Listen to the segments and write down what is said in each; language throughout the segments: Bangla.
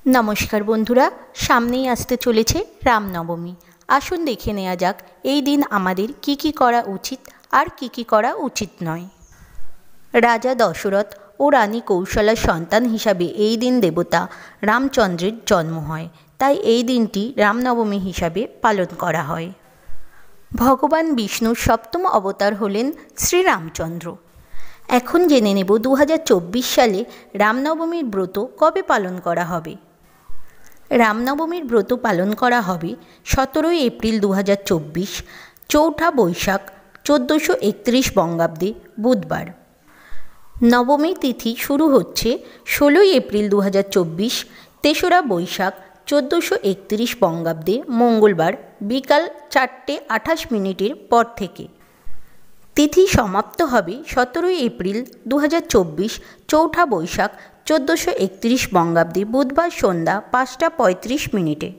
নমস্কার বন্ধুরা, সামনেই আসতে চলেছে রামনবমী। আসুন দেখে নেওয়া যাক এই দিন আমাদের কি কি করা উচিত আর কি কি করা উচিত নয়। রাজা দশরথ ও রানী কৌশলার সন্তান হিসাবে এই দিন দেবতা রামচন্দ্রের জন্ম হয়, তাই এই দিনটি রামনবমী হিসাবে পালন করা হয়। ভগবান বিষ্ণুর সপ্তম অবতার হলেন শ্রীরামচন্দ্র। এখন জেনে নেব 2024 সালে রামনবমীর ব্রত কবে পালন করা হবে। রামনবমীর ব্রত পালন করা হবে 17 এপ্রিল 2024, চৌঠা বৈশাখ 1431 বঙ্গাব্দে বুধবার। নবমী তিথি শুরু হচ্ছে 16 এপ্রিল 2024, তেসরা বৈশাখ 1431 বঙ্গাব্দে মঙ্গলবার বিকাল 4:28 পর থেকে। তিথি সমাপ্ত হবে 17 এপ্রিল 2024, চৌঠা বৈশাখ 1431 বঙ্গাব্দে বুধবার সন্ধ্যা 5:35।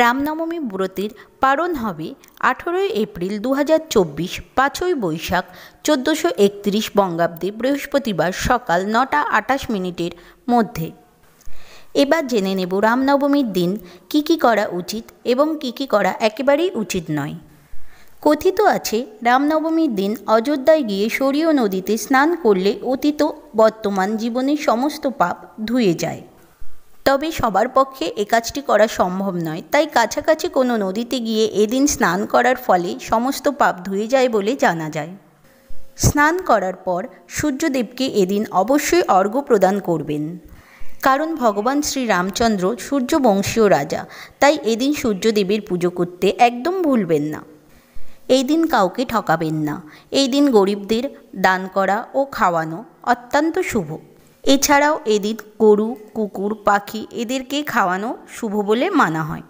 রামনবমী ব্রতের পারণ হবে 18 এপ্রিল 2024, 5ই বৈশাখ 1431 বঙ্গাব্দে বৃহস্পতিবার সকাল 9:28 মধ্যে। এবার জেনে নেব রামনবমীর দিন কি কি করা উচিত এবং কি কি করা একেবারেই উচিত নয়। কথিত আছে, রামনবমীর দিন অযোধ্যায় গিয়ে সরয়ূ নদীতে স্নান করলে অতীত বর্তমান জীবনের সমস্ত পাপ ধুয়ে যায়। তবে সবার পক্ষে এ কাজটি করা সম্ভব নয়, তাই কাছাকাছি কোনো নদীতে গিয়ে এদিন স্নান করার ফলে সমস্ত পাপ ধুয়ে যায় বলে জানা যায়। স্নান করার পর সূর্যদেবকে এদিন অবশ্যই অর্ঘ্য প্রদান করবেন, কারণ ভগবান শ্রীরামচন্দ্র সূর্যবংশীয় রাজা, তাই এদিন সূর্যদেবের পুজো করতে একদম ভুলবেন না। এই দিন কাউকে ঠকাবেন না। এই দিন গরিবদের দান করা ও খাওয়ানো অত্যন্ত শুভ। এছাড়াও এদিন গরু, কুকুর, পাখি এদেরকে খাওয়ানো শুভ বলে মানা হয়।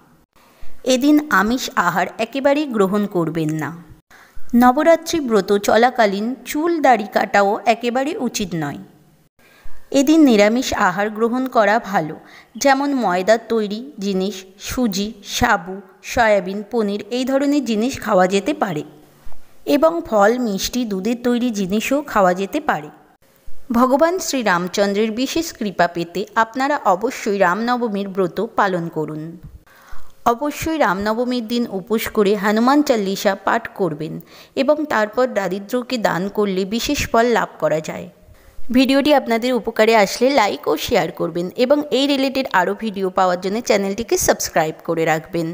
এদিন আমিষ আহার একেবারেই গ্রহণ করবেন না। নবরাত্রি ব্রত চলাকালীন চুল দাড়ি কাটাও একেবারে উচিত নয়। এদিন নিরামিষ আহার গ্রহণ করা ভালো, যেমন ময়দার তৈরি জিনিস, সুজি, সাবু, সয়াবিন, পনির এই ধরনের জিনিস খাওয়া যেতে পারে এবং ফল, মিষ্টি, দুধের তৈরি জিনিসও খাওয়া যেতে পারে। ভগবান শ্রীরামচন্দ্রের বিশেষ কৃপা পেতে আপনারা অবশ্যই রামনবমীর ব্রত পালন করুন। অবশ্যই রামনবমীর দিন উপোস করে হনুমান চল্লিশা পাঠ করবেন এবং তারপর দারিদ্র্যকে দান করলে বিশেষ ফল লাভ করা যায়। ভিডিওটি আপনাদের উপকারে আসলে লাইক ও শেয়ার করবেন এবং এই রিলেটেড আরও ভিডিও পাওয়ার জন্য চ্যানেলটিকে সাবস্ক্রাইব করে রাখবেন।